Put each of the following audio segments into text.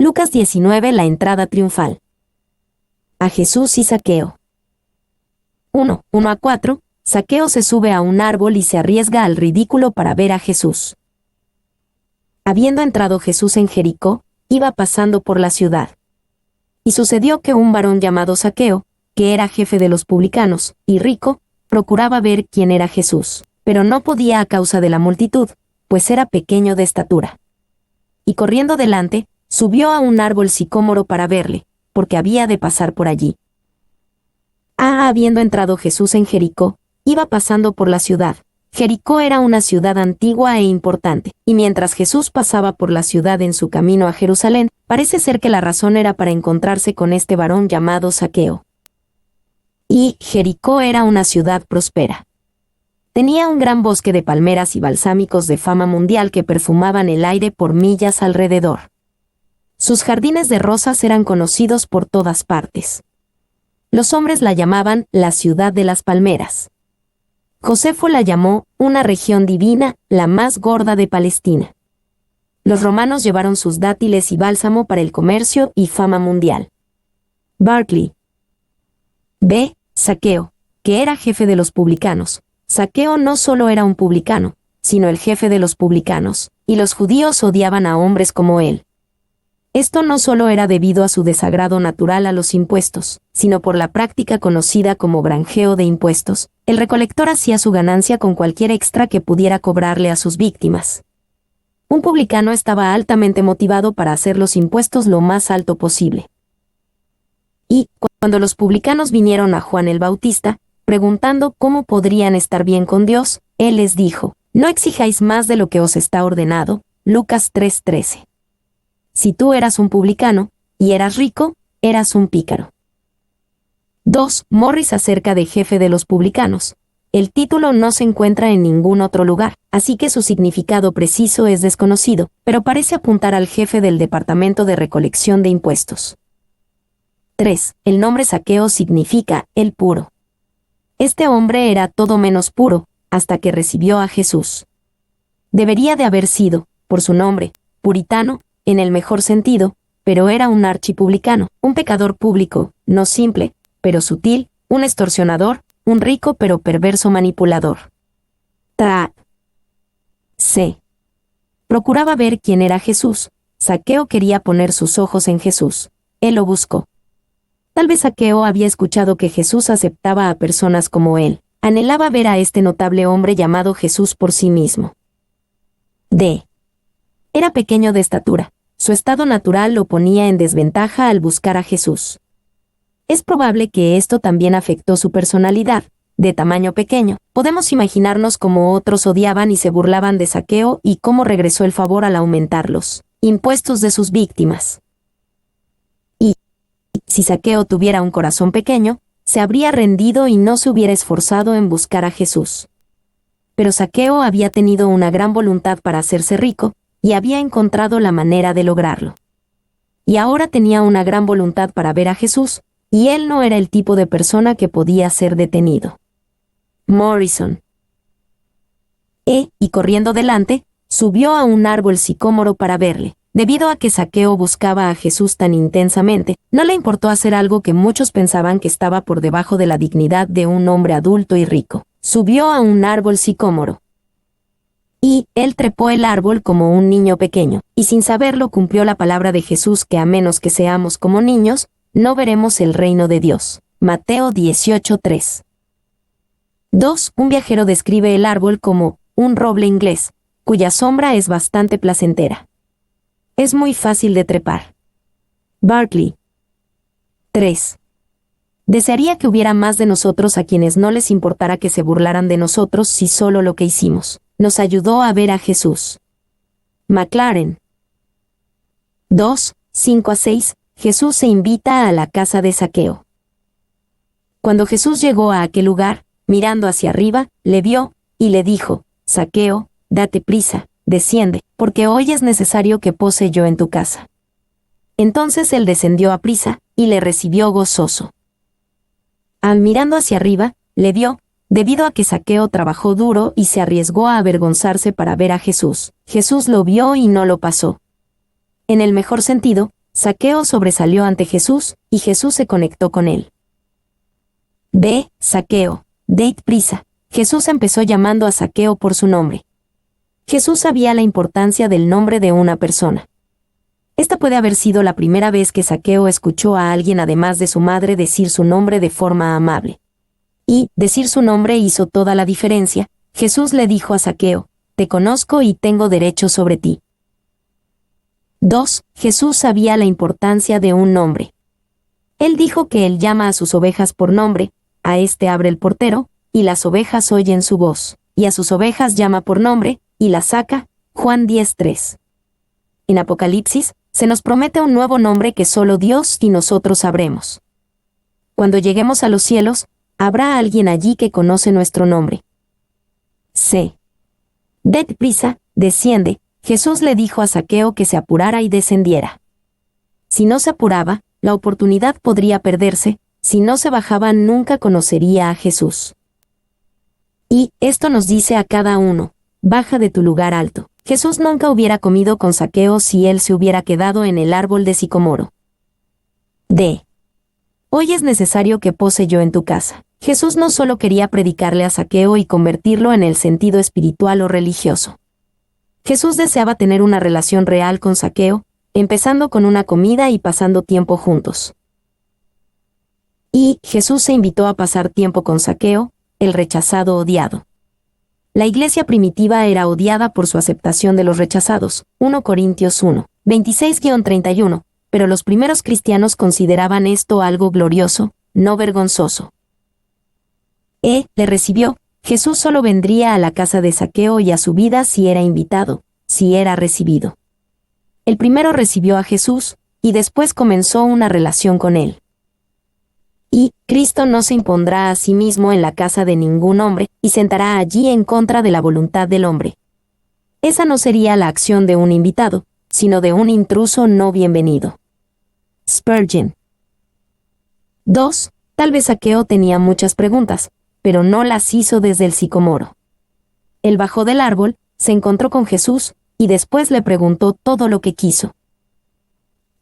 Lucas 19. La entrada triunfal. A Jesús y Zaqueo. 1:1-4. Zaqueo se sube a un árbol y se arriesga al ridículo para ver a Jesús. Habiendo entrado Jesús en Jericó, iba pasando por la ciudad. Y sucedió que un varón llamado Zaqueo, que era jefe de los publicanos, y rico, procuraba ver quién era Jesús, pero no podía a causa de la multitud, pues era pequeño de estatura. Y corriendo delante, subió a un árbol sicómoro para verle, porque había de pasar por allí. Habiendo entrado Jesús en Jericó, iba pasando por la ciudad. Jericó era una ciudad antigua e importante, y mientras Jesús pasaba por la ciudad en su camino a Jerusalén, parece ser que la razón era para encontrarse con este varón llamado Zaqueo. Y Jericó era una ciudad próspera. Tenía un gran bosque de palmeras y balsámicos de fama mundial que perfumaban el aire por millas alrededor. Sus jardines de rosas eran conocidos por todas partes. Los hombres la llamaban la ciudad de las palmeras. Josefo la llamó una región divina, la más gorda de Palestina. Los romanos llevaron sus dátiles y bálsamo para el comercio y fama mundial. Barclay. B. Zaqueo, que era jefe de los publicanos. Zaqueo no solo era un publicano, sino el jefe de los publicanos, y los judíos odiaban a hombres como él. Esto no solo era debido a su desagrado natural a los impuestos, sino por la práctica conocida como granjeo de impuestos. El recolector hacía su ganancia con cualquier extra que pudiera cobrarle a sus víctimas. Un publicano estaba altamente motivado para hacer los impuestos lo más alto posible. Y, cuando los publicanos vinieron a Juan el Bautista, preguntando cómo podrían estar bien con Dios, él les dijo: no exijáis más de lo que os está ordenado. Lucas 3:13. Si tú eras un publicano, y eras rico, eras un pícaro. 2. Morris acerca de jefe de los publicanos. El título no se encuentra en ningún otro lugar, así que su significado preciso es desconocido, pero parece apuntar al jefe del departamento de recolección de impuestos. 3. El nombre Zaqueo significa el puro. Este hombre era todo menos puro, hasta que recibió a Jesús. Debería de haber sido, por su nombre, puritano, en el mejor sentido, pero era un archipublicano, un pecador público, no simple, pero sutil, un extorsionador, un rico pero perverso manipulador. C. Procuraba ver quién era Jesús. Zaqueo quería poner sus ojos en Jesús. Él lo buscó. Tal vez Zaqueo había escuchado que Jesús aceptaba a personas como él. Anhelaba ver a este notable hombre llamado Jesús por sí mismo. D. Era pequeño de estatura. Su estado natural lo ponía en desventaja al buscar a Jesús. Es probable que esto también afectó su personalidad. De tamaño pequeño, podemos imaginarnos cómo otros odiaban y se burlaban de Zaqueo y cómo regresó el favor al aumentar los impuestos de sus víctimas. Y, si Zaqueo tuviera un corazón pequeño, se habría rendido y no se hubiera esforzado en buscar a Jesús. Pero Zaqueo había tenido una gran voluntad para hacerse rico, y había encontrado la manera de lograrlo. Y ahora tenía una gran voluntad para ver a Jesús, y él no era el tipo de persona que podía ser detenido. Morrison. Y corriendo delante, subió a un árbol sicómoro para verle. Debido a que Zaqueo buscaba a Jesús tan intensamente, no le importó hacer algo que muchos pensaban que estaba por debajo de la dignidad de un hombre adulto y rico. Subió a un árbol sicómoro. Y él trepó el árbol como un niño pequeño, y sin saberlo cumplió la palabra de Jesús que a menos que seamos como niños, no veremos el reino de Dios. Mateo 18:3. 2. Un viajero describe el árbol como un roble inglés, cuya sombra es bastante placentera. Es muy fácil de trepar. Barclay. 3. Desearía que hubiera más de nosotros a quienes no les importara que se burlaran de nosotros si solo lo que hicimos nos ayudó a ver a Jesús. McLaren. 2, 5-6. Jesús se invita a la casa de Zaqueo. Cuando Jesús llegó a aquel lugar, mirando hacia arriba, le vio, y le dijo: Zaqueo, date prisa, desciende, porque hoy es necesario que pose yo en tu casa. Entonces él descendió a prisa, y le recibió gozoso. Mirando hacia arriba, le vio, debido a que Zaqueo trabajó duro y se arriesgó a avergonzarse para ver a Jesús. Jesús lo vio y no lo pasó. En el mejor sentido, Zaqueo sobresalió ante Jesús, y Jesús se conectó con él. Ve, Zaqueo, date prisa. Jesús empezó llamando a Zaqueo por su nombre. Jesús sabía la importancia del nombre de una persona. Esta puede haber sido la primera vez que Zaqueo escuchó a alguien además de su madre decir su nombre de forma amable. Y, decir su nombre hizo toda la diferencia. Jesús le dijo a Zaqueo, te conozco y tengo derecho sobre ti. 2. Jesús sabía la importancia de un nombre. Él dijo que él llama a sus ovejas por nombre, a este abre el portero, y las ovejas oyen su voz, y a sus ovejas llama por nombre, y las saca. Juan 10:3. En Apocalipsis, se nos promete un nuevo nombre que solo Dios y nosotros sabremos. Cuando lleguemos a los cielos, habrá alguien allí que conoce nuestro nombre. C. Date prisa, desciende. Jesús le dijo a Zaqueo que se apurara y descendiera. Si no se apuraba, la oportunidad podría perderse. Si no se bajaba, nunca conocería a Jesús. Y esto nos dice a cada uno, baja de tu lugar alto. Jesús nunca hubiera comido con Zaqueo si él se hubiera quedado en el árbol de sicomoro. D. Hoy es necesario que pose yo en tu casa. Jesús no solo quería predicarle a Zaqueo y convertirlo en el sentido espiritual o religioso. Jesús deseaba tener una relación real con Zaqueo, empezando con una comida y pasando tiempo juntos. Y Jesús se invitó a pasar tiempo con Zaqueo, el rechazado odiado. La iglesia primitiva era odiada por su aceptación de los rechazados, 1 Corintios 1, 26-31, pero los primeros cristianos consideraban esto algo glorioso, no vergonzoso. Le recibió. Jesús solo vendría a la casa de Zaqueo y a su vida si era invitado, si era recibido. El primero recibió a Jesús, y después comenzó una relación con él. Y Cristo no se impondrá a sí mismo en la casa de ningún hombre, y sentará allí en contra de la voluntad del hombre. Esa no sería la acción de un invitado, sino de un intruso no bienvenido. Spurgeon. 2. Tal vez Zaqueo tenía muchas preguntas, pero no las hizo desde el sicomoro. Él bajó del árbol, se encontró con Jesús, y después le preguntó todo lo que quiso.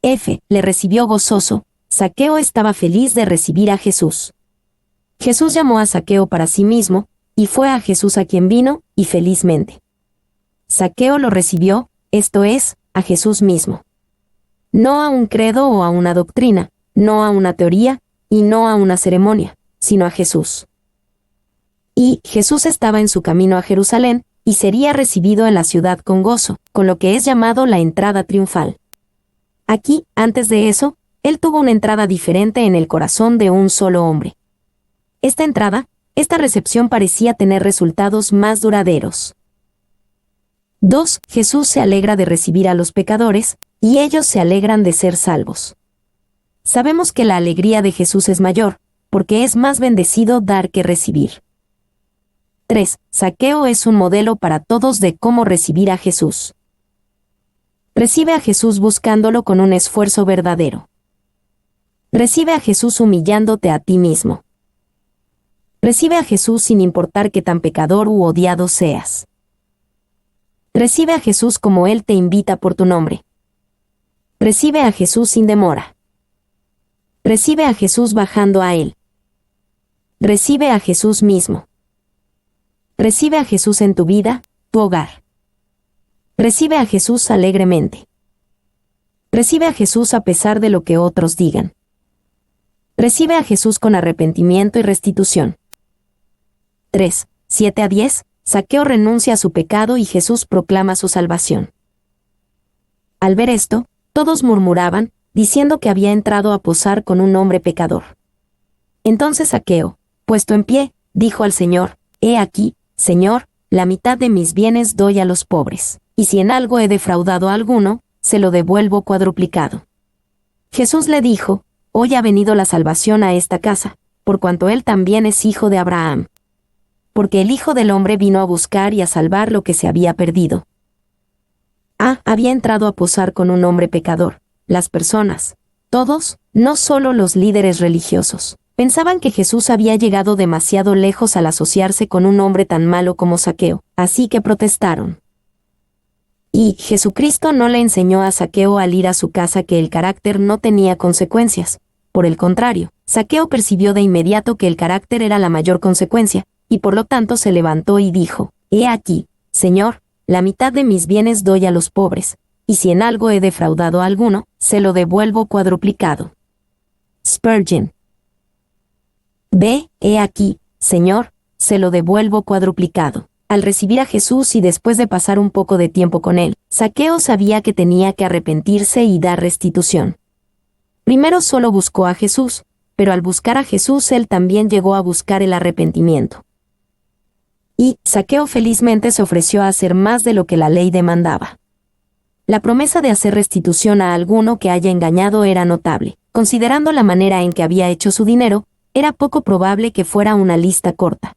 F. Le recibió gozoso. Zaqueo estaba feliz de recibir a Jesús. Jesús llamó a Zaqueo para sí mismo, y fue a Jesús a quien vino, y felizmente. Zaqueo lo recibió, esto es, a Jesús mismo. No a un credo o a una doctrina, no a una teoría, y no a una ceremonia, sino a Jesús. Y Jesús estaba en su camino a Jerusalén, y sería recibido en la ciudad con gozo, con lo que es llamado la entrada triunfal. Aquí, antes de eso, él tuvo una entrada diferente en el corazón de un solo hombre. Esta entrada, esta recepción parecía tener resultados más duraderos. 2. Jesús se alegra de recibir a los pecadores, y ellos se alegran de ser salvos. Sabemos que la alegría de Jesús es mayor, porque es más bendecido dar que recibir. 3. Zaqueo es un modelo para todos de cómo recibir a Jesús. Recibe a Jesús buscándolo con un esfuerzo verdadero. Recibe a Jesús humillándote a ti mismo. Recibe a Jesús sin importar qué tan pecador u odiado seas. Recibe a Jesús como Él te invita por tu nombre. Recibe a Jesús sin demora. Recibe a Jesús bajando a Él. Recibe a Jesús mismo. Recibe a Jesús en tu vida, tu hogar. Recibe a Jesús alegremente. Recibe a Jesús a pesar de lo que otros digan. Recibe a Jesús con arrepentimiento y restitución. 3. 7-10. Zaqueo renuncia a su pecado y Jesús proclama su salvación. Al ver esto, todos murmuraban, diciendo que había entrado a posar con un hombre pecador. Entonces Zaqueo, puesto en pie, dijo al Señor, He aquí, Señor, la mitad de mis bienes doy a los pobres, y si en algo he defraudado a alguno, se lo devuelvo cuadruplicado. Jesús le dijo, Hoy ha venido la salvación a esta casa, por cuanto él también es hijo de Abraham. Porque el Hijo del Hombre vino a buscar y a salvar lo que se había perdido. Había entrado a posar con un hombre pecador. Las personas, todos, no solo los líderes religiosos, pensaban que Jesús había llegado demasiado lejos al asociarse con un hombre tan malo como Zaqueo, así que protestaron. Y Jesucristo no le enseñó a Zaqueo al ir a su casa que el carácter no tenía consecuencias. Por el contrario, Zaqueo percibió de inmediato que el carácter era la mayor consecuencia, y por lo tanto se levantó y dijo: «He aquí, Señor, la mitad de mis bienes doy a los pobres, y si en algo he defraudado a alguno, se lo devuelvo cuadruplicado». Spurgeon. «Ve, he aquí, Señor, se lo devuelvo cuadruplicado». Al recibir a Jesús y después de pasar un poco de tiempo con él, Zaqueo sabía que tenía que arrepentirse y dar restitución. Primero solo buscó a Jesús, pero al buscar a Jesús él también llegó a buscar el arrepentimiento. Y Zaqueo felizmente se ofreció a hacer más de lo que la ley demandaba. La promesa de hacer restitución a alguno que haya engañado era notable. Considerando la manera en que había hecho su dinero, era poco probable que fuera una lista corta.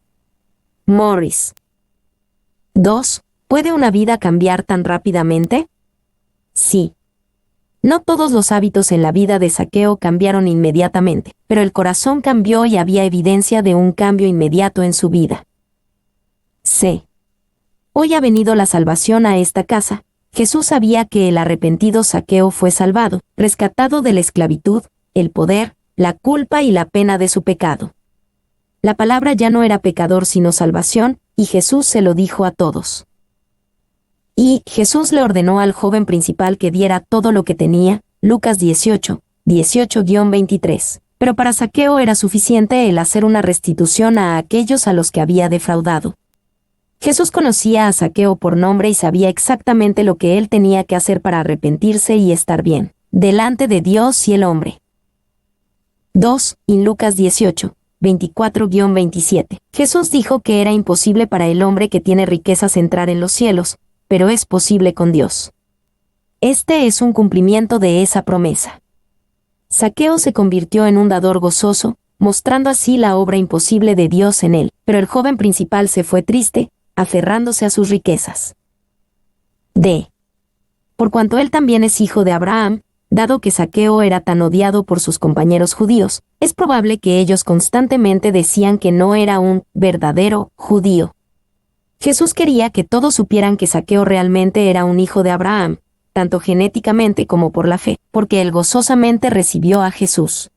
Morris. 2. ¿Puede una vida cambiar tan rápidamente? Sí. No todos los hábitos en la vida de Zaqueo cambiaron inmediatamente, pero el corazón cambió y había evidencia de un cambio inmediato en su vida. C. Hoy ha venido la salvación a esta casa. Jesús sabía que el arrepentido Zaqueo fue salvado, rescatado de la esclavitud, el poder, la culpa y la pena de su pecado. La palabra ya no era pecador sino salvación, y Jesús se lo dijo a todos. Y Jesús le ordenó al joven principal que diera todo lo que tenía, Lucas 18, 18-23. Pero para Zaqueo era suficiente el hacer una restitución a aquellos a los que había defraudado. Jesús conocía a Zaqueo por nombre y sabía exactamente lo que él tenía que hacer para arrepentirse y estar bien, delante de Dios y el hombre. 2. En Lucas 18, 24-27. Jesús dijo que era imposible para el hombre que tiene riquezas entrar en los cielos, pero es posible con Dios. Este es un cumplimiento de esa promesa. Zaqueo se convirtió en un dador gozoso, mostrando así la obra imposible de Dios en él, pero el joven principal se fue triste, aferrándose a sus riquezas. D. Por cuanto él también es hijo de Abraham, dado que Zaqueo era tan odiado por sus compañeros judíos, es probable que ellos constantemente decían que no era un verdadero judío. Jesús quería que todos supieran que Zaqueo realmente era un hijo de Abraham, tanto genéticamente como por la fe, porque él gozosamente recibió a Jesús.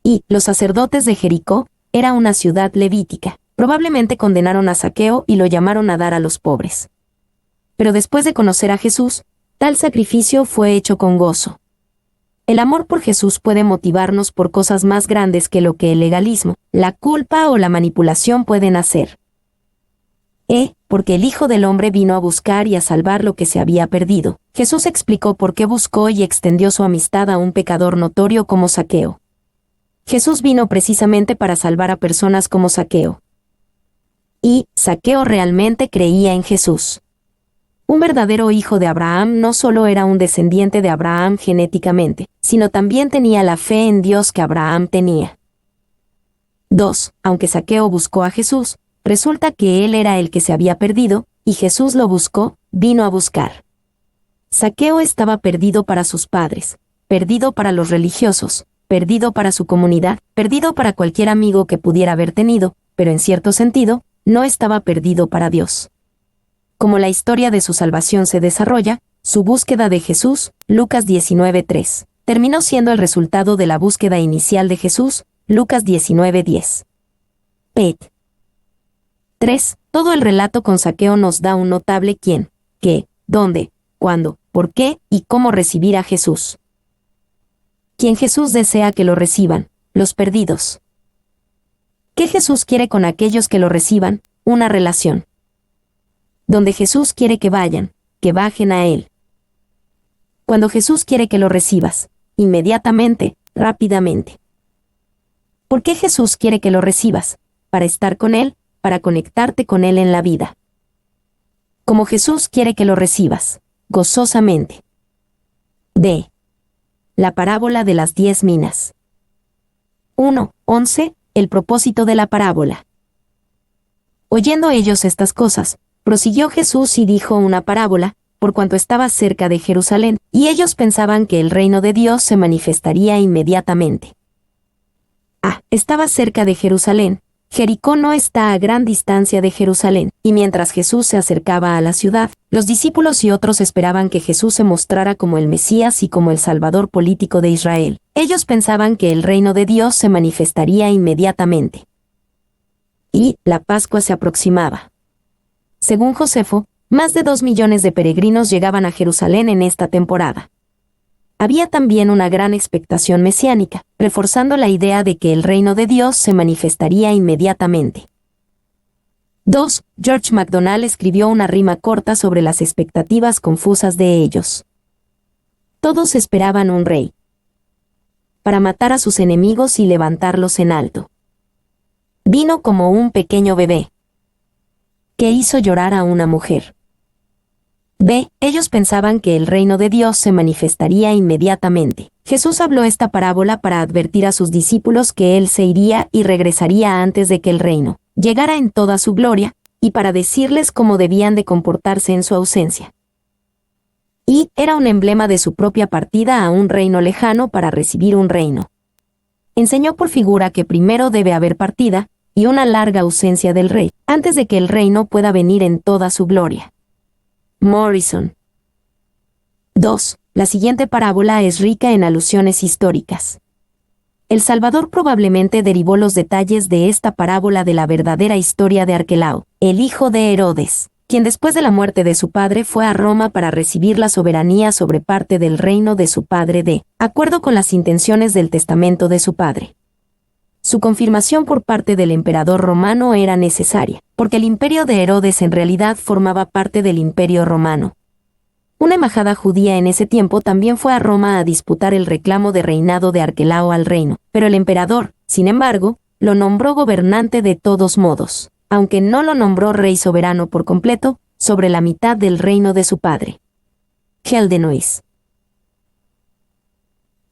Y los sacerdotes de Jericó era una ciudad levítica. Probablemente condenaron a Zaqueo y lo llamaron a dar a los pobres. Pero después de conocer a Jesús, tal sacrificio fue hecho con gozo. El amor por Jesús puede motivarnos por cosas más grandes que lo que el legalismo, la culpa o la manipulación pueden hacer. Porque el Hijo del Hombre vino a buscar y a salvar lo que se había perdido. Jesús explicó por qué buscó y extendió su amistad a un pecador notorio como Zaqueo. Jesús vino precisamente para salvar a personas como Zaqueo. Y Zaqueo realmente creía en Jesús. Un verdadero hijo de Abraham no solo era un descendiente de Abraham genéticamente, sino también tenía la fe en Dios que Abraham tenía. 2. Aunque Zaqueo buscó a Jesús, resulta que él era el que se había perdido, y Jesús lo buscó, vino a buscar. Zaqueo estaba perdido para sus padres, perdido para los religiosos, perdido para su comunidad, perdido para cualquier amigo que pudiera haber tenido, pero en cierto sentido, no estaba perdido para Dios. Como la historia de su salvación se desarrolla, su búsqueda de Jesús, Lucas 19:3, terminó siendo el resultado de la búsqueda inicial de Jesús, Lucas 19:10. Pet. 3. Todo el relato con Zaqueo nos da un notable quién, qué, dónde, cuándo, por qué y cómo recibir a Jesús. Quien Jesús desea que lo reciban, los perdidos. ¿Qué Jesús quiere con aquellos que lo reciban? Una relación. Donde Jesús quiere que vayan, que bajen a Él. Cuando Jesús quiere que lo recibas, inmediatamente, rápidamente. ¿Por qué Jesús quiere que lo recibas? Para estar con Él, para conectarte con Él en la vida. Como Jesús quiere que lo recibas, gozosamente. D. La parábola de las 10 minas. 1:11. El propósito de la parábola. Oyendo ellos estas cosas, prosiguió Jesús y dijo una parábola, por cuanto estaba cerca de Jerusalén, y ellos pensaban que el reino de Dios se manifestaría inmediatamente. Estaba cerca de Jerusalén. Jericó no está a gran distancia de Jerusalén, y mientras Jesús se acercaba a la ciudad, los discípulos y otros esperaban que Jesús se mostrara como el Mesías y como el Salvador político de Israel. Ellos pensaban que el reino de Dios se manifestaría inmediatamente. Y la Pascua se aproximaba. Según Josefo, más de 2 millones de peregrinos llegaban a Jerusalén en esta temporada. Había también una gran expectación mesiánica, reforzando la idea de que el reino de Dios se manifestaría inmediatamente. 2. George MacDonald escribió una rima corta sobre las expectativas confusas de ellos. Todos esperaban un rey para matar a sus enemigos y levantarlos en alto. Vino como un pequeño bebé que hizo llorar a una mujer. B. Ellos pensaban que el reino de Dios se manifestaría inmediatamente. Jesús habló esta parábola para advertir a sus discípulos que Él se iría y regresaría antes de que el reino llegara en toda su gloria, y para decirles cómo debían de comportarse en su ausencia. Y era un emblema de su propia partida a un reino lejano para recibir un reino. Enseñó por figura que primero debe haber partida, y una larga ausencia del rey, antes de que el reino pueda venir en toda su gloria. Morrison. 2. La siguiente parábola es rica en alusiones históricas. El Salvador probablemente derivó los detalles de esta parábola de la verdadera historia de Arquelao, el hijo de Herodes, quien después de la muerte de su padre fue a Roma para recibir la soberanía sobre parte del reino de su padre de acuerdo con las intenciones del testamento de su padre. Su confirmación por parte del emperador romano era necesaria, porque el imperio de Herodes en realidad formaba parte del imperio romano. Una embajada judía en ese tiempo también fue a Roma a disputar el reclamo de reinado de Arquelao al reino, pero el emperador, sin embargo, lo nombró gobernante de todos modos, aunque no lo nombró rey soberano por completo, sobre la mitad del reino de su padre. Heldenois.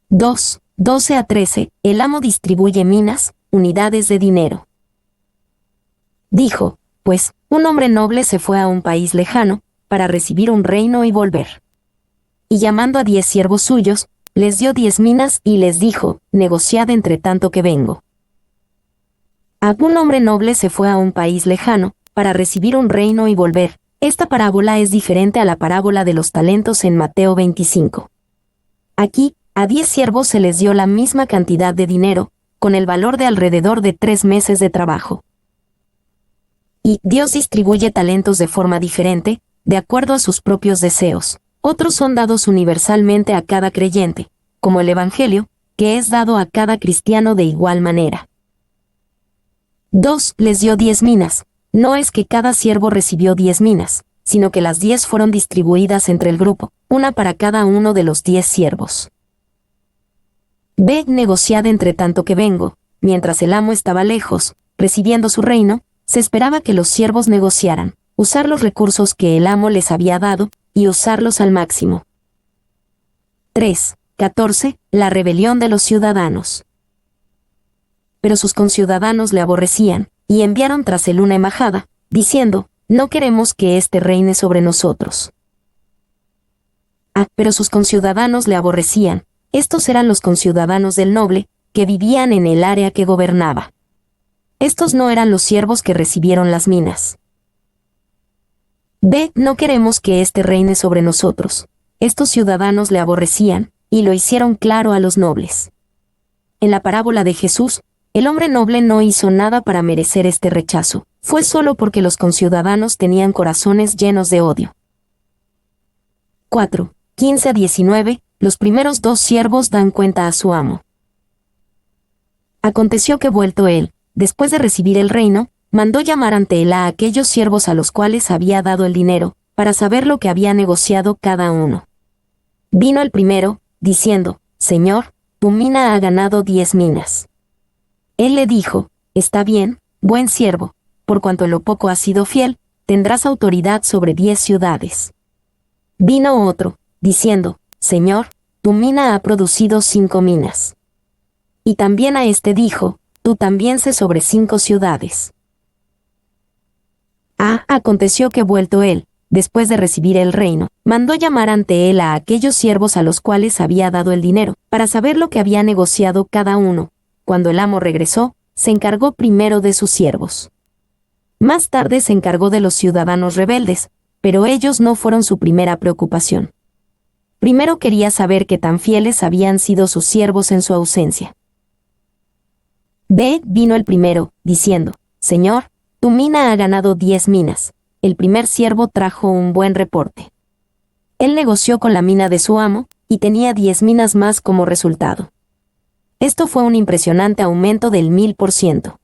2. 12 a 13, el amo distribuye minas, unidades de dinero. Dijo, pues, un hombre noble se fue a un país lejano, para recibir un reino y volver. Y llamando a 10 siervos suyos, les dio 10 minas y les dijo, negociad entre tanto que vengo. Algún hombre noble se fue a un país lejano, para recibir un reino y volver. Esta parábola es diferente a la parábola de los talentos en Mateo 25. Aquí, a 10 siervos se les dio la misma cantidad de dinero, con el valor de alrededor de 3 meses de trabajo. Y Dios distribuye talentos de forma diferente, de acuerdo a sus propios deseos. Otros son dados universalmente a cada creyente, como el Evangelio, que es dado a cada cristiano de igual manera. 2. Les dio 10 minas. No es que cada siervo recibió 10 minas, sino que las 10 fueron distribuidas entre el grupo, una para cada uno de los 10 siervos. B. Negociad entre tanto que vengo. Mientras el amo estaba lejos, recibiendo su reino, se esperaba que los siervos negociaran, usar los recursos que el amo les había dado, y usarlos al máximo. 3. 14. La rebelión de los ciudadanos. Pero sus conciudadanos le aborrecían, y enviaron tras él una embajada, diciendo, no queremos que éste reine sobre nosotros. Pero sus conciudadanos le aborrecían. Estos eran los conciudadanos del noble, que vivían en el área que gobernaba. Estos no eran los siervos que recibieron las minas. B. No queremos que éste reine sobre nosotros. Estos ciudadanos le aborrecían, y lo hicieron claro a los nobles. En la parábola de Jesús, el hombre noble no hizo nada para merecer este rechazo. Fue solo porque los conciudadanos tenían corazones llenos de odio. 4. 15 a 19. Los primeros 2 siervos dan cuenta a su amo. Aconteció que vuelto él, después de recibir el reino, mandó llamar ante él a aquellos siervos a los cuales había dado el dinero, para saber lo que había negociado cada uno. Vino el primero, diciendo, Señor, tu mina ha ganado 10 minas. Él le dijo, está bien, buen siervo, por cuanto en lo poco has sido fiel, tendrás autoridad sobre 10 ciudades. Vino otro, diciendo, Señor, tu mina ha producido 5 minas. Y también a este dijo, tú también sé sobre 5 ciudades. Aconteció que vuelto él, después de recibir el reino, mandó llamar ante él a aquellos siervos a los cuales había dado el dinero, para saber lo que había negociado cada uno. Cuando el amo regresó, se encargó primero de sus siervos. Más tarde se encargó de los ciudadanos rebeldes, pero ellos no fueron su primera preocupación. Primero quería saber qué tan fieles habían sido sus siervos en su ausencia. Vino el primero, diciendo: Señor, tu mina ha ganado 10 minas. El primer siervo trajo un buen reporte. Él negoció con la mina de su amo, y tenía 10 minas más como resultado. Esto fue un impresionante aumento del 1000%.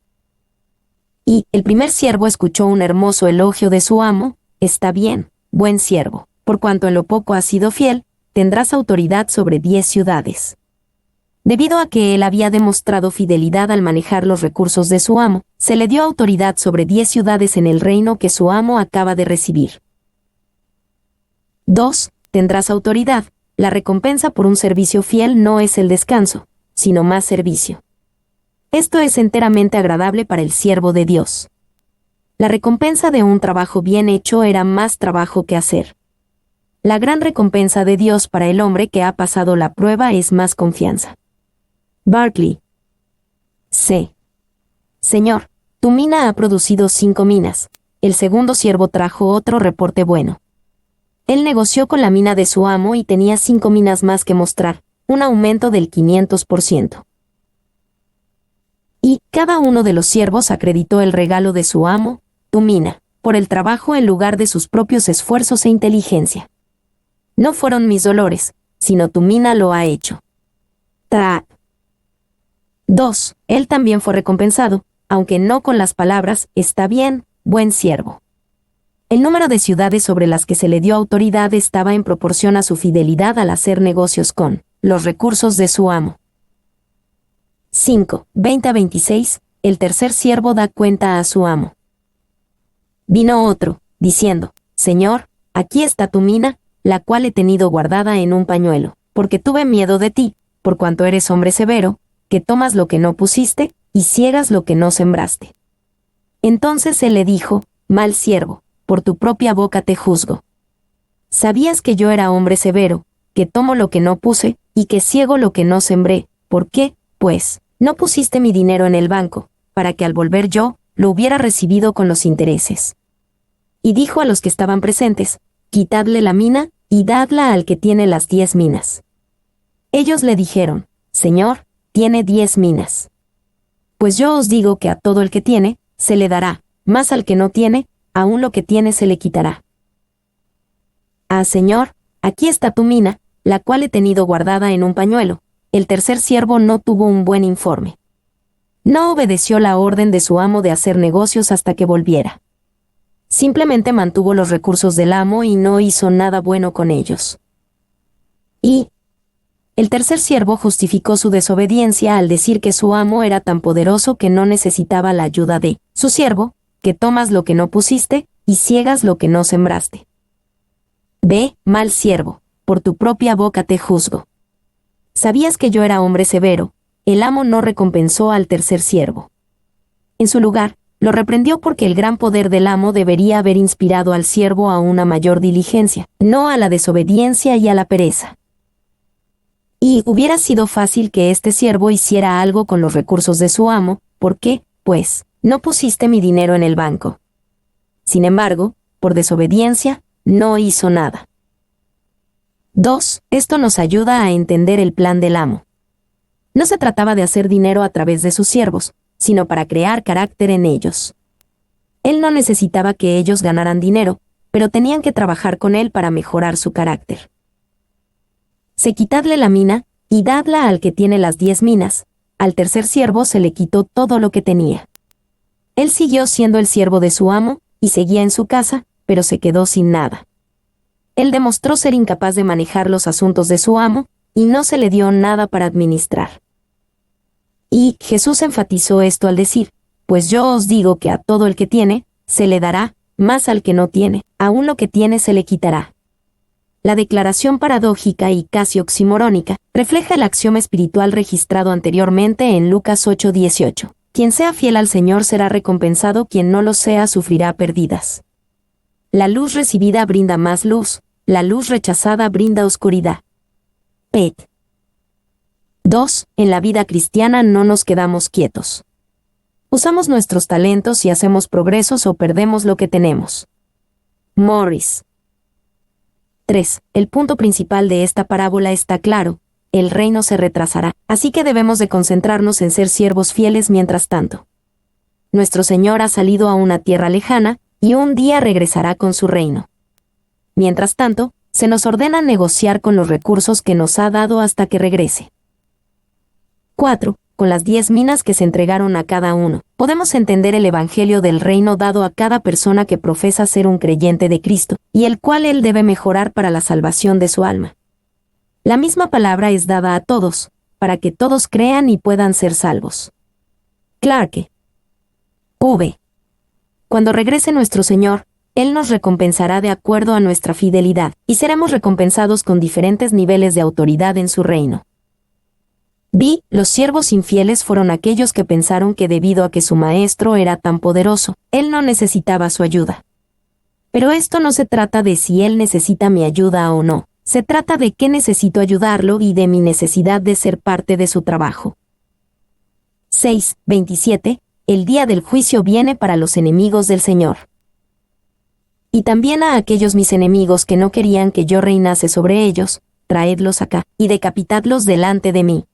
Y el primer siervo escuchó un hermoso elogio de su amo: Está bien, buen siervo, por cuanto en lo poco has sido fiel, tendrás autoridad sobre 10 ciudades. Debido a que él había demostrado fidelidad al manejar los recursos de su amo, se le dio autoridad sobre 10 ciudades en el reino que su amo acaba de recibir. 2. Tendrás autoridad. La recompensa por un servicio fiel no es el descanso, sino más servicio. Esto es enteramente agradable para el siervo de Dios. La recompensa de un trabajo bien hecho era más trabajo que hacer. La gran recompensa de Dios para el hombre que ha pasado la prueba es más confianza. Barclay. C. Señor, tu mina ha producido 5 minas. El segundo siervo trajo otro reporte bueno. Él negoció con la mina de su amo y tenía 5 minas más que mostrar, un aumento del 500%. Y cada uno de los siervos acreditó el regalo de su amo, tu mina, por el trabajo en lugar de sus propios esfuerzos e inteligencia. No fueron mis dolores, sino tu mina lo ha hecho. 2. Él también fue recompensado, aunque no con las palabras: Está bien, buen siervo. El número de ciudades sobre las que se le dio autoridad estaba en proporción a su fidelidad al hacer negocios con los recursos de su amo. 5. 20-26. El tercer siervo da cuenta a su amo. Vino otro, diciendo: Señor, aquí está tu mina, la cual he tenido guardada en un pañuelo, porque tuve miedo de ti, por cuanto eres hombre severo, que tomas lo que no pusiste, y ciegas lo que no sembraste. Entonces él le dijo: Mal siervo, por tu propia boca te juzgo. ¿Sabías que yo era hombre severo, que tomo lo que no puse, y que ciego lo que no sembré? ¿Por qué, pues, no pusiste mi dinero en el banco, para que al volver yo, lo hubiera recibido con los intereses? Y dijo a los que estaban presentes: Quitadle la mina, y dadla al que tiene las 10 minas. Ellos le dijeron: Señor, tiene 10 minas. Pues yo os digo que a todo el que tiene, se le dará, mas al que no tiene, aún lo que tiene se le quitará. Señor, aquí está tu mina, la cual he tenido guardada en un pañuelo. El tercer siervo no tuvo un buen informe. No obedeció la orden de su amo de hacer negocios hasta que volviera. Simplemente mantuvo los recursos del amo y no hizo nada bueno con ellos. Y el tercer siervo justificó su desobediencia al decir que su amo era tan poderoso que no necesitaba la ayuda de su siervo, que tomas lo que no pusiste, y ciegas lo que no sembraste. Mal siervo, por tu propia boca te juzgo. ¿Sabías que yo era hombre severo? El amo no recompensó al tercer siervo. En su lugar, lo reprendió porque el gran poder del amo debería haber inspirado al siervo a una mayor diligencia, no a la desobediencia y a la pereza. Y hubiera sido fácil que este siervo hiciera algo con los recursos de su amo. ¿Por qué? Pues, no pusiste mi dinero en el banco. Sin embargo, por desobediencia, no hizo nada. 2. Esto nos ayuda a entender el plan del amo. No se trataba de hacer dinero a través de sus siervos, sino para crear carácter en ellos. Él no necesitaba que ellos ganaran dinero, pero tenían que trabajar con él para mejorar su carácter. Quitadle la mina, y dadla al que tiene las 10 minas. Al tercer siervo se le quitó todo lo que tenía. Él siguió siendo el siervo de su amo, y seguía en su casa, pero se quedó sin nada. Él demostró ser incapaz de manejar los asuntos de su amo, y no se le dio nada para administrar. Y Jesús enfatizó esto al decir: Pues yo os digo que a todo el que tiene, se le dará, mas al que no tiene, aún lo que tiene se le quitará. La declaración paradójica y casi oximorónica refleja el axioma espiritual registrado anteriormente en Lucas 8:18. Quien sea fiel al Señor será recompensado, quien no lo sea sufrirá pérdidas. La luz recibida brinda más luz, la luz rechazada brinda oscuridad. Pet. 2. En la vida cristiana no nos quedamos quietos. Usamos nuestros talentos y hacemos progresos o perdemos lo que tenemos. Morris. 3. El punto principal de esta parábola está claro: el reino se retrasará, así que debemos de concentrarnos en ser siervos fieles mientras tanto. Nuestro Señor ha salido a una tierra lejana, y un día regresará con su reino. Mientras tanto, se nos ordena negociar con los recursos que nos ha dado hasta que regrese. 4. Con las 10 minas que se entregaron a cada uno, podemos entender el evangelio del reino dado a cada persona que profesa ser un creyente de Cristo, y el cual él debe mejorar para la salvación de su alma. La misma palabra es dada a todos, para que todos crean y puedan ser salvos. Clarke. V. Cuando regrese nuestro Señor, Él nos recompensará de acuerdo a nuestra fidelidad, y seremos recompensados con diferentes niveles de autoridad en su reino. B. Los siervos infieles fueron aquellos que pensaron que debido a que su maestro era tan poderoso, Él no necesitaba su ayuda. Pero esto no se trata de si Él necesita mi ayuda o no, se trata de que necesito ayudarlo y de mi necesidad de ser parte de su trabajo. 6:27. El día del juicio viene para los enemigos del Señor. Y también a aquellos mis enemigos que no querían que yo reinase sobre ellos, traedlos acá, y decapitadlos delante de mí.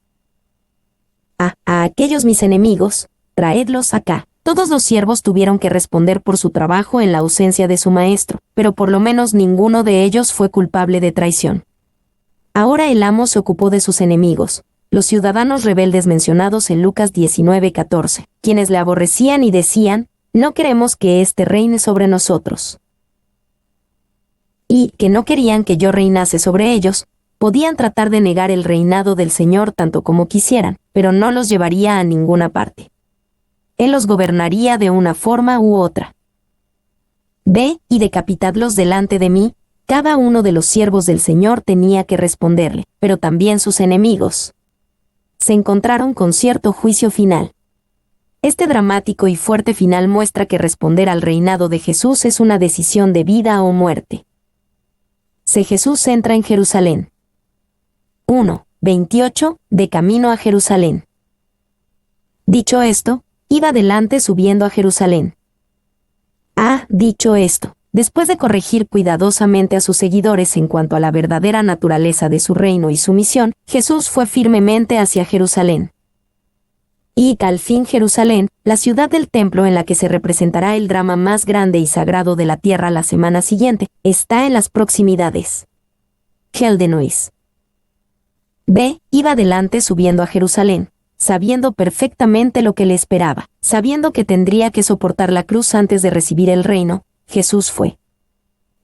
A aquellos mis enemigos, traedlos acá. Todos los siervos tuvieron que responder por su trabajo en la ausencia de su maestro, pero por lo menos ninguno de ellos fue culpable de traición. Ahora el amo se ocupó de sus enemigos, los ciudadanos rebeldes mencionados en Lucas 19:14, quienes le aborrecían y decían: no queremos que éste reine sobre nosotros. Y que no querían que yo reinase sobre ellos, podían tratar de negar el reinado del Señor tanto como quisieran, pero no los llevaría a ninguna parte. Él los gobernaría de una forma u otra. Ve y decapitadlos delante de mí. Cada uno de los siervos del Señor tenía que responderle, pero también sus enemigos. Se encontraron con cierto juicio final. Este dramático y fuerte final muestra que responder al reinado de Jesús es una decisión de vida o muerte. Jesús entra en Jerusalén. 1:28, de camino a Jerusalén. Dicho esto, iba adelante subiendo a Jerusalén. Dicho esto, después de corregir cuidadosamente a sus seguidores en cuanto a la verdadera naturaleza de su reino y su misión, Jesús fue firmemente hacia Jerusalén. Y al fin Jerusalén, la ciudad del templo en la que se representará el drama más grande y sagrado de la tierra la semana siguiente, está en las proximidades. Heldenois. B. Iba adelante subiendo a Jerusalén, sabiendo perfectamente lo que le esperaba, sabiendo que tendría que soportar la cruz antes de recibir el reino. Jesús fue.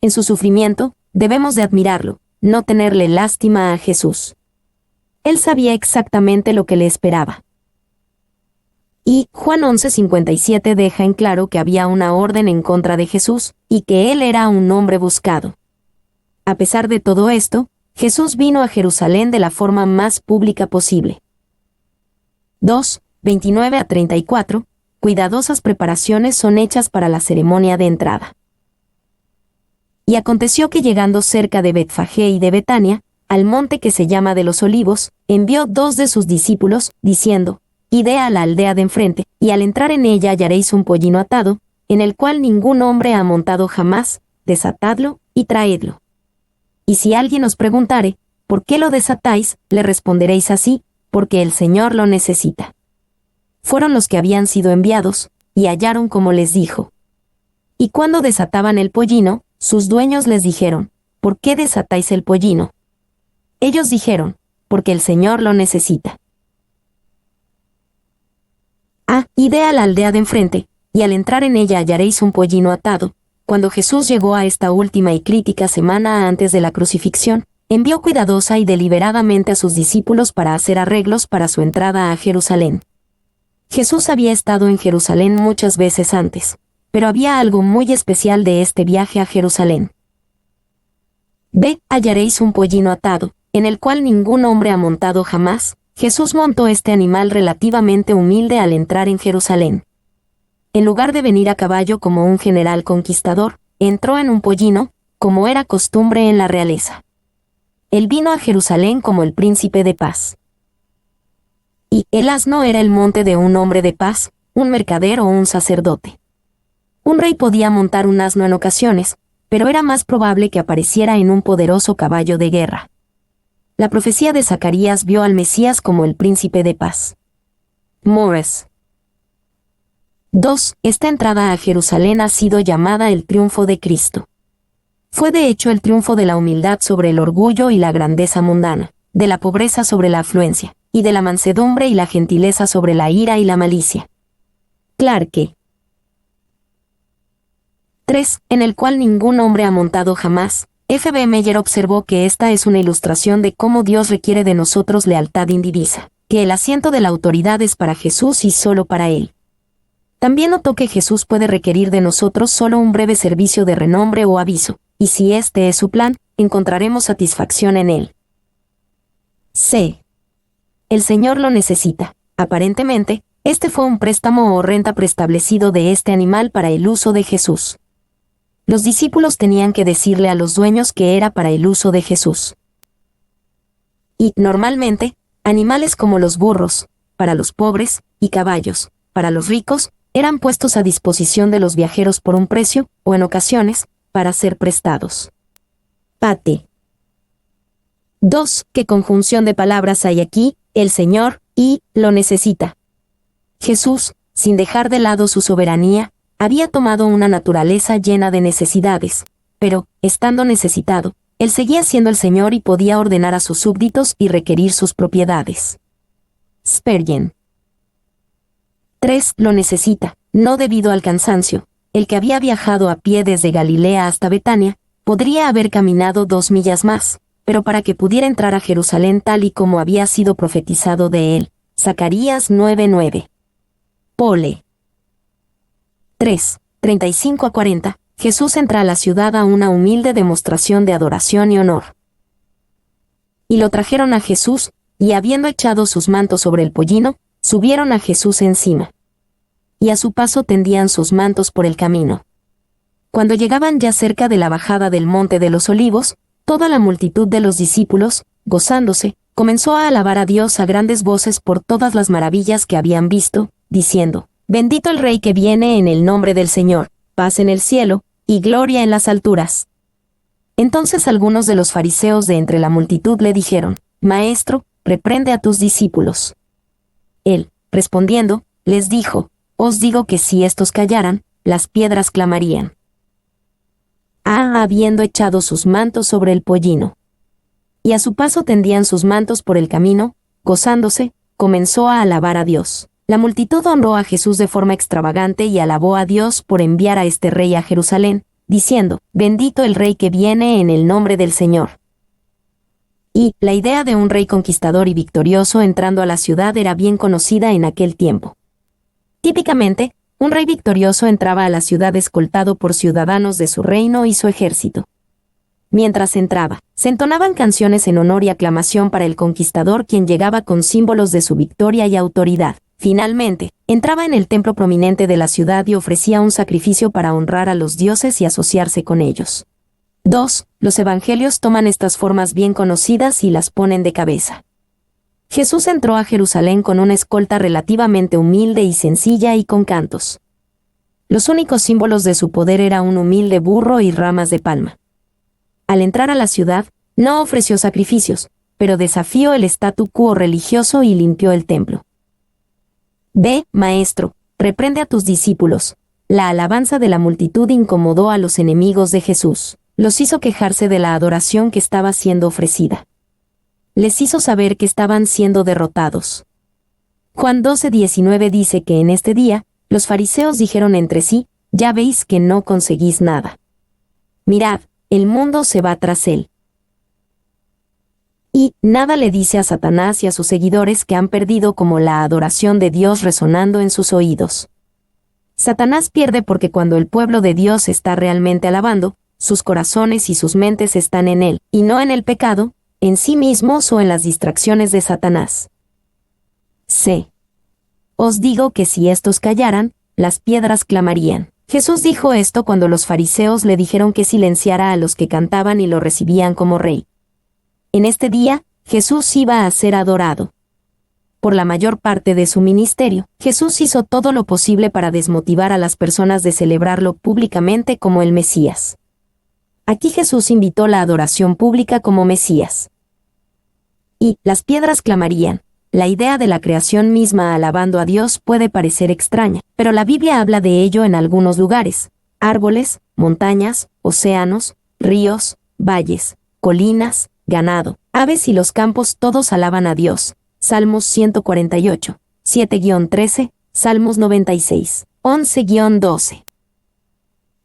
En su sufrimiento, debemos de admirarlo, no tenerle lástima a Jesús. Él sabía exactamente lo que le esperaba. Y Juan 11:57 deja en claro que había una orden en contra de Jesús, y que él era un hombre buscado. A pesar de todo esto, Jesús vino a Jerusalén de la forma más pública posible. 2:29-34, cuidadosas preparaciones son hechas para la ceremonia de entrada. Y aconteció que llegando cerca de Betfagé y de Betania, al monte que se llama de los Olivos, envió 2 de sus discípulos, diciendo: Id a la aldea de enfrente, y al entrar en ella hallaréis un pollino atado, en el cual ningún hombre ha montado jamás, desatadlo y traedlo. Y si alguien os preguntare: ¿por qué lo desatáis?, le responderéis así: porque el Señor lo necesita. Fueron los que habían sido enviados, y hallaron como les dijo. Y cuando desataban el pollino, sus dueños les dijeron: ¿por qué desatáis el pollino? Ellos dijeron: porque el Señor lo necesita. Id a la aldea de enfrente, y al entrar en ella hallaréis un pollino atado. Cuando Jesús llegó a esta última y crítica semana antes de la crucifixión, envió cuidadosa y deliberadamente a sus discípulos para hacer arreglos para su entrada a Jerusalén. Jesús había estado en Jerusalén muchas veces antes, pero había algo muy especial de este viaje a Jerusalén. Hallaréis un pollino atado, en el cual ningún hombre ha montado jamás. Jesús montó este animal relativamente humilde al entrar en Jerusalén. En lugar de venir a caballo como un general conquistador, entró en un pollino, como era costumbre en la realeza. Él vino a Jerusalén como el príncipe de paz. Y el asno era el monte de un hombre de paz, un mercader o un sacerdote. Un rey podía montar un asno en ocasiones, pero era más probable que apareciera en un poderoso caballo de guerra. La profecía de Zacarías vio al Mesías como el príncipe de paz. Morris. 2. Esta entrada a Jerusalén ha sido llamada el triunfo de Cristo. Fue de hecho el triunfo de la humildad sobre el orgullo y la grandeza mundana, de la pobreza sobre la afluencia, y de la mansedumbre y la gentileza sobre la ira y la malicia. Clarke. 3. En el cual ningún hombre ha montado jamás. F. B. Meyer observó que esta es una ilustración de cómo Dios requiere de nosotros lealtad indivisa, que el asiento de la autoridad es para Jesús y solo para Él. También notó que Jesús puede requerir de nosotros solo un breve servicio de renombre o aviso, y si este es su plan, encontraremos satisfacción en él. C. El Señor lo necesita. Aparentemente, este fue un préstamo o renta preestablecido de este animal para el uso de Jesús. Los discípulos tenían que decirle a los dueños que era para el uso de Jesús. Y, normalmente, animales como los burros, para los pobres, y caballos, para los ricos, eran puestos a disposición de los viajeros por un precio, o en ocasiones, para ser prestados. Pate. 2. ¿Qué conjunción de palabras hay aquí? El Señor, y, lo necesita. Jesús, sin dejar de lado su soberanía, había tomado una naturaleza llena de necesidades, pero, estando necesitado, Él seguía siendo el Señor y podía ordenar a sus súbditos y requerir sus propiedades. Spurgeon. 3. Lo necesita, no debido al cansancio. El que había viajado a pie desde Galilea hasta Betania, podría haber caminado 2 millas más, pero para que pudiera entrar a Jerusalén tal y como había sido profetizado de él. Zacarías 9:9. Pole. 3. 35 a 40. Jesús entra a la ciudad a una humilde demostración de adoración y honor. Y lo trajeron a Jesús, y habiendo echado sus mantos sobre el pollino, subieron a Jesús encima. Y a su paso tendían sus mantos por el camino. Cuando llegaban ya cerca de la bajada del monte de los olivos, toda la multitud de los discípulos, gozándose, comenzó a alabar a Dios a grandes voces por todas las maravillas que habían visto, diciendo: Bendito el Rey que viene en el nombre del Señor, paz en el cielo, y gloria en las alturas. Entonces algunos de los fariseos de entre la multitud le dijeron: Maestro, reprende a tus discípulos. Él, respondiendo, les dijo: Os digo que si estos callaran, las piedras clamarían. Habiendo echado sus mantos sobre el pollino. Y a su paso tendían sus mantos por el camino, gozándose, comenzó a alabar a Dios. La multitud honró a Jesús de forma extravagante y alabó a Dios por enviar a este rey a Jerusalén, diciendo: Bendito el Rey que viene en el nombre del Señor. Y, la idea de un rey conquistador y victorioso entrando a la ciudad era bien conocida en aquel tiempo. Típicamente, un rey victorioso entraba a la ciudad escoltado por ciudadanos de su reino y su ejército. Mientras entraba, se entonaban canciones en honor y aclamación para el conquistador, quien llegaba con símbolos de su victoria y autoridad. Finalmente, entraba en el templo prominente de la ciudad y ofrecía un sacrificio para honrar a los dioses y asociarse con ellos. 2. Los evangelios toman estas formas bien conocidas y las ponen de cabeza. Jesús entró a Jerusalén con una escolta relativamente humilde y sencilla y con cantos. Los únicos símbolos de su poder eran un humilde burro y ramas de palma. Al entrar a la ciudad, no ofreció sacrificios, pero desafió el statu quo religioso y limpió el templo. Ve, maestro, reprende a tus discípulos. La alabanza de la multitud incomodó a los enemigos de Jesús. Los hizo quejarse de la adoración que estaba siendo ofrecida. Les hizo saber que estaban siendo derrotados. Juan 12:19 dice que en este día, los fariseos dijeron entre sí: Ya veis que no conseguís nada. Mirad, el mundo se va tras él. Y nada le dice a Satanás y a sus seguidores que han perdido como la adoración de Dios resonando en sus oídos. Satanás pierde porque cuando el pueblo de Dios está realmente alabando, sus corazones y sus mentes están en él, y no en el pecado, en sí mismos o en las distracciones de Satanás. C. Os digo que si estos callaran, las piedras clamarían. Jesús dijo esto cuando los fariseos le dijeron que silenciara a los que cantaban y lo recibían como rey. En este día, Jesús iba a ser adorado. por la mayor parte de su ministerio, Jesús hizo todo lo posible para desmotivar a las personas de celebrarlo públicamente como el Mesías. Aquí Jesús invitó la adoración pública como Mesías. Y las piedras clamarían. La idea de la creación misma alabando a Dios puede parecer extraña, pero la Biblia habla de ello en algunos lugares: árboles, montañas, océanos, ríos, valles, colinas, ganado, aves y los campos todos alaban a Dios. Salmos 148, 7-13, Salmos 96, 11-12.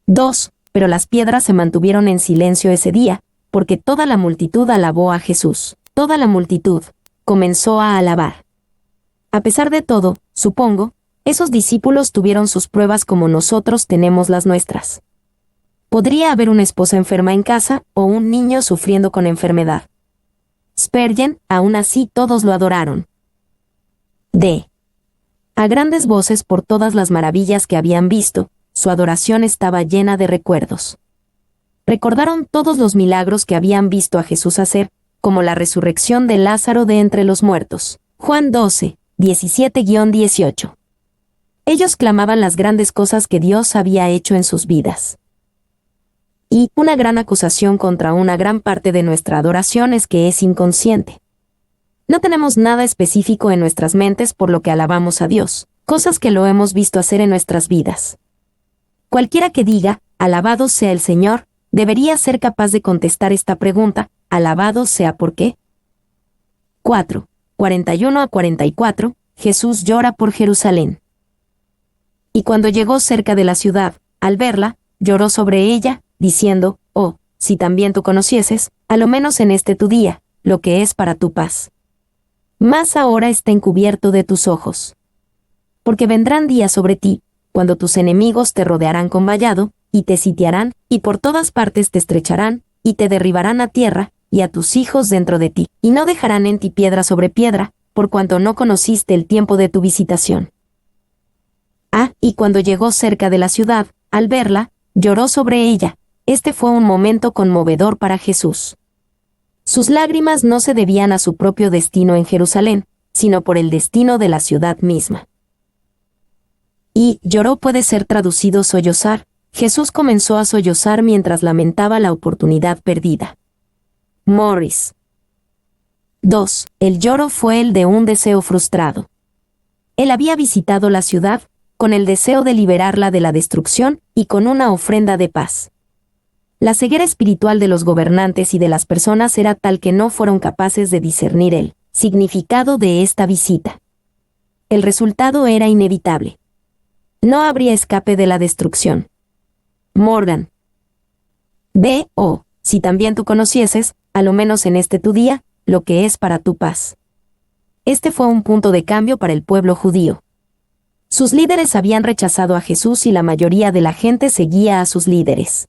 2. Pero las piedras se mantuvieron en silencio ese día, porque toda la multitud alabó a Jesús. Toda la multitud comenzó a alabar. A pesar de todo, supongo, esos discípulos tuvieron sus pruebas como nosotros tenemos las nuestras. Podría haber una esposa enferma en casa o un niño sufriendo con enfermedad. Spurgeon, aún así todos lo adoraron. D. A grandes voces por todas las maravillas que habían visto, su adoración estaba llena de recuerdos. Recordaron todos los milagros que habían visto a Jesús hacer, como la resurrección de Lázaro de entre los muertos. Juan 12, 17-18. Ellos clamaban las grandes cosas que Dios había hecho en sus vidas. Y una gran acusación contra una gran parte de nuestra adoración es que es inconsciente. No tenemos nada específico en nuestras mentes por lo que alabamos a Dios, cosas que lo hemos visto hacer en nuestras vidas. Cualquiera que diga, alabado sea el Señor, debería ser capaz de contestar esta pregunta: alabado sea ¿por qué? 4. 41-44, Jesús llora por Jerusalén. Y cuando llegó cerca de la ciudad, al verla, lloró sobre ella, diciendo: oh, si también tú conocieses, a lo menos en este tu día, lo que es para tu paz. Mas ahora está encubierto de tus ojos. Porque vendrán días sobre ti, cuando tus enemigos te rodearán con vallado, y te sitiarán, y por todas partes te estrecharán, y te derribarán a tierra, y a tus hijos dentro de ti, y no dejarán en ti piedra sobre piedra, por cuanto no conociste el tiempo de tu visitación. Y cuando llegó cerca de la ciudad, al verla, lloró sobre ella. Este fue un momento conmovedor para Jesús. Sus lágrimas no se debían a su propio destino en Jerusalén, sino por el destino de la ciudad misma. Y lloró puede ser traducido sollozar. Jesús comenzó a sollozar mientras lamentaba la oportunidad perdida. Morris. 2. El lloro fue el de un deseo frustrado. Él había visitado la ciudad, con el deseo de liberarla de la destrucción y con una ofrenda de paz. La ceguera espiritual de los gobernantes y de las personas era tal que no fueron capaces de discernir el significado de esta visita. El resultado era inevitable. No habría escape de la destrucción. Morgan. B. Si también tú conocieses, a lo menos en este tu día, lo que es para tu paz. Este fue un punto de cambio para el pueblo judío. Sus líderes habían rechazado a Jesús y la mayoría de la gente seguía a sus líderes.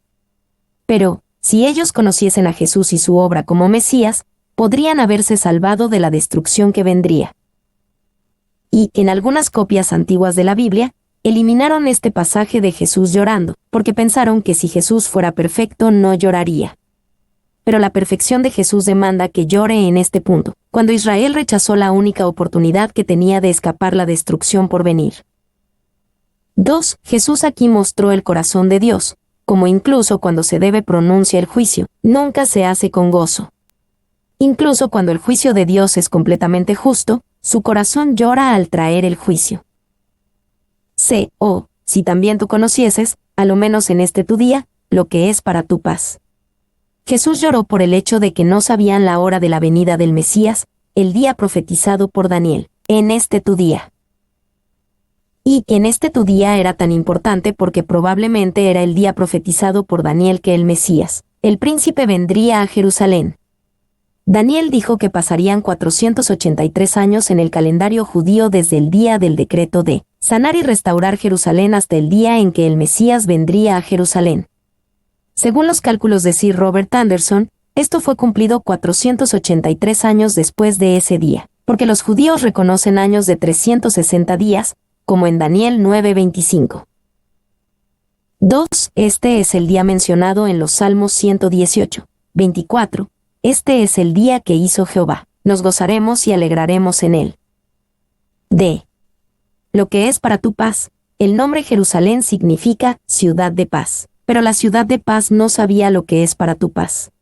Pero, si ellos conociesen a Jesús y su obra como Mesías, podrían haberse salvado de la destrucción que vendría. Y, en algunas copias antiguas de la Biblia, eliminaron este pasaje de Jesús llorando, porque pensaron que si Jesús fuera perfecto no lloraría. Pero la perfección de Jesús demanda que llore en este punto, cuando Israel rechazó la única oportunidad que tenía de escapar la destrucción por venir. 2. Jesús aquí mostró el corazón de Dios, como incluso cuando se debe pronuncia el juicio, nunca se hace con gozo. Incluso cuando el juicio de Dios es completamente justo, su corazón llora al traer el juicio. C. Si también tú conocieses, a lo menos en este tu día, lo que es para tu paz. Jesús lloró por el hecho de que no sabían la hora de la venida del Mesías, el día profetizado por Daniel, en este tu día. Y en este tu día era tan importante porque probablemente era el día profetizado por Daniel que el Mesías, el príncipe, vendría a Jerusalén. Daniel dijo que pasarían 483 años en el calendario judío desde el día del decreto de sanar y restaurar Jerusalén hasta el día en que el Mesías vendría a Jerusalén. Según los cálculos de Sir Robert Anderson, esto fue cumplido 483 años después de ese día, porque los judíos reconocen años de 360 días, como en Daniel 9:25. 2. Este es el día mencionado en los Salmos 118, 24. Este es el día que hizo Jehová, nos gozaremos y alegraremos en él. D. Lo que es para tu paz. El nombre Jerusalén significa ciudad de paz, pero la ciudad de paz no sabía lo que es para tu paz.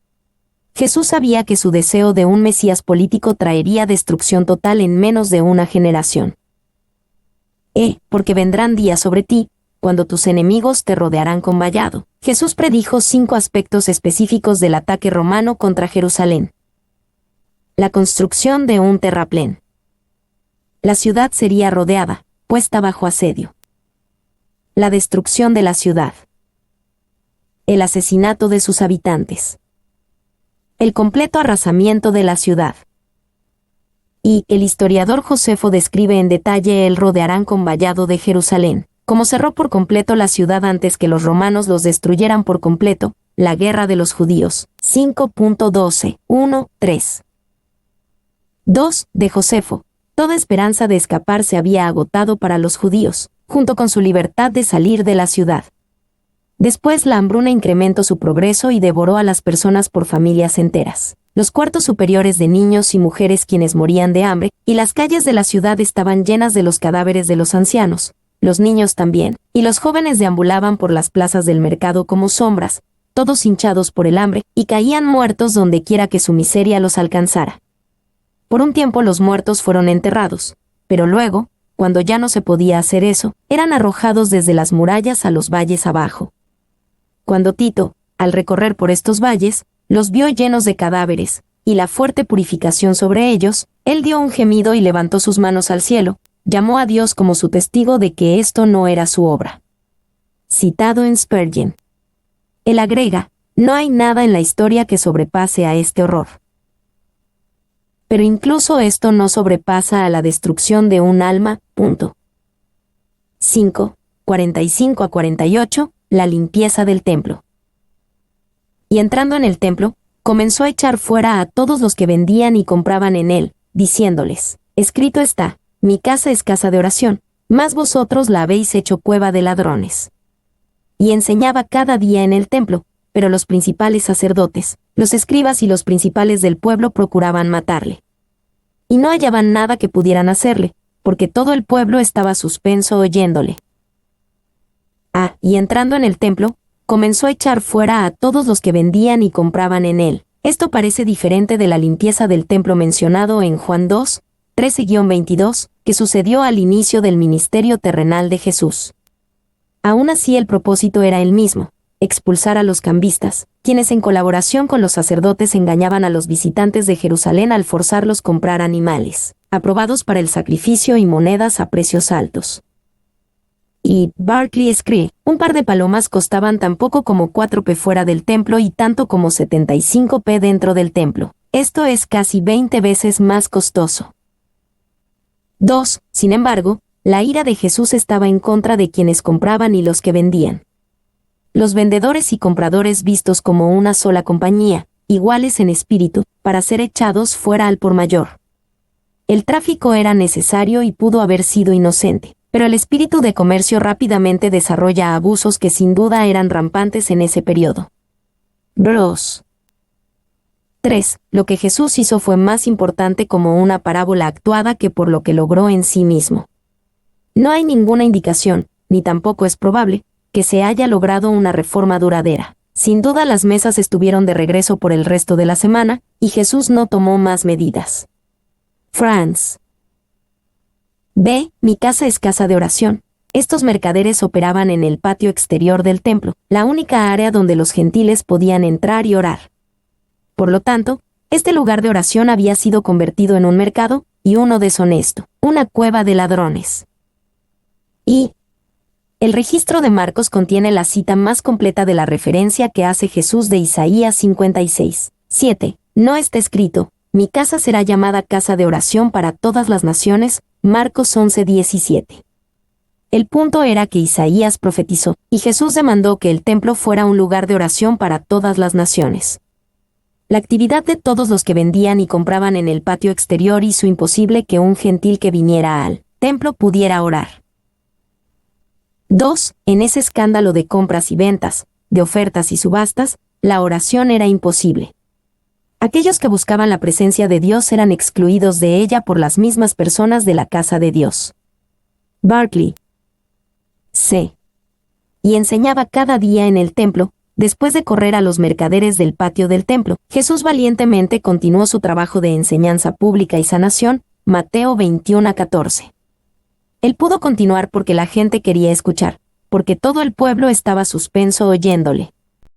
Jesús sabía que su deseo de un Mesías político traería destrucción total en menos de una generación. Porque vendrán días sobre ti, cuando tus enemigos te rodearán con vallado. Jesús predijo 5 aspectos específicos del ataque romano contra Jerusalén. La construcción de un terraplén. La ciudad sería rodeada, puesta bajo asedio. La destrucción de la ciudad. El asesinato de sus habitantes. El completo arrasamiento de la ciudad. Y el historiador Josefo describe en detalle el rodearán con vallado de Jerusalén, como cerró por completo la ciudad antes que los romanos los destruyeran por completo, la guerra de los judíos. 5.12, 1:3. 2. De Josefo. Toda esperanza de escapar se había agotado para los judíos, junto con su libertad de salir de la ciudad. Después la hambruna incrementó su progreso y devoró a las personas por familias enteras. Los cuartos superiores de niños y mujeres quienes morían de hambre, y las calles de la ciudad estaban llenas de los cadáveres de los ancianos, los niños también, y los jóvenes deambulaban por las plazas del mercado como sombras, todos hinchados por el hambre, y caían muertos donde quiera que su miseria los alcanzara. Por un tiempo los muertos fueron enterrados, pero luego, cuando ya no se podía hacer eso, eran arrojados desde las murallas a los valles abajo. Cuando Tito, al recorrer por estos valles, los vio llenos de cadáveres, y la fuerte purificación sobre ellos, él dio un gemido y levantó sus manos al cielo, llamó a Dios como su testigo de que esto no era su obra. Citado en Spurgeon. Él agrega, no hay nada en la historia que sobrepase a este horror. Pero incluso esto no sobrepasa a la destrucción de un alma. 5. 45-48, la limpieza del templo. Y entrando en el templo, comenzó a echar fuera a todos los que vendían y compraban en él, diciéndoles, escrito está, mi casa es casa de oración, mas vosotros la habéis hecho cueva de ladrones. Y enseñaba cada día en el templo, pero los principales sacerdotes, los escribas y los principales del pueblo procuraban matarle. Y no hallaban nada que pudieran hacerle, porque todo el pueblo estaba suspenso oyéndole. Y entrando en el templo, comenzó a echar fuera a todos los que vendían y compraban en él. Esto parece diferente de la limpieza del templo mencionado en Juan 2, 13-22, que sucedió al inicio del ministerio terrenal de Jesús. Aún así el propósito era el mismo, expulsar a los cambistas, quienes en colaboración con los sacerdotes engañaban a los visitantes de Jerusalén al forzarlos a comprar animales, aprobados para el sacrificio y monedas a precios altos. Y Barclay escribe, un par de palomas costaban tan poco como 4p fuera del templo y tanto como 75p dentro del templo. Esto es casi 20 veces más costoso. 2. Sin embargo, la ira de Jesús estaba en contra de quienes compraban y los que vendían. Los vendedores y compradores vistos como una sola compañía, iguales en espíritu, para ser echados fuera al por mayor. El tráfico era necesario y pudo haber sido inocente. Pero el espíritu de comercio rápidamente desarrolla abusos que sin duda eran rampantes en ese periodo. Bros. 3. Lo que Jesús hizo fue más importante como una parábola actuada que por lo que logró en sí mismo. No hay ninguna indicación, ni tampoco es probable, que se haya logrado una reforma duradera. Sin duda las mesas estuvieron de regreso por el resto de la semana, y Jesús no tomó más medidas. Franz. B. Mi casa es casa de oración. Estos mercaderes operaban en el patio exterior del templo, la única área donde los gentiles podían entrar y orar. Por lo tanto, este lugar de oración había sido convertido en un mercado, y uno deshonesto, una cueva de ladrones. Y el registro de Marcos contiene la cita más completa de la referencia que hace Jesús de Isaías 56, 7. No está escrito, mi casa será llamada casa de oración para todas las naciones, Marcos 11:17. El punto era que Isaías profetizó, y Jesús demandó que el templo fuera un lugar de oración para todas las naciones. La actividad de todos los que vendían y compraban en el patio exterior hizo imposible que un gentil que viniera al templo pudiera orar. 2. En ese escándalo de compras y ventas, de ofertas y subastas, la oración era imposible. Aquellos que buscaban la presencia de Dios eran excluidos de ella por las mismas personas de la casa de Dios. Barclay. C. Y enseñaba cada día en el templo. Después de correr a los mercaderes del patio del templo, Jesús valientemente continuó su trabajo de enseñanza pública y sanación, Mateo 21:14. Él pudo continuar porque la gente quería escuchar, porque todo el pueblo estaba suspenso oyéndole.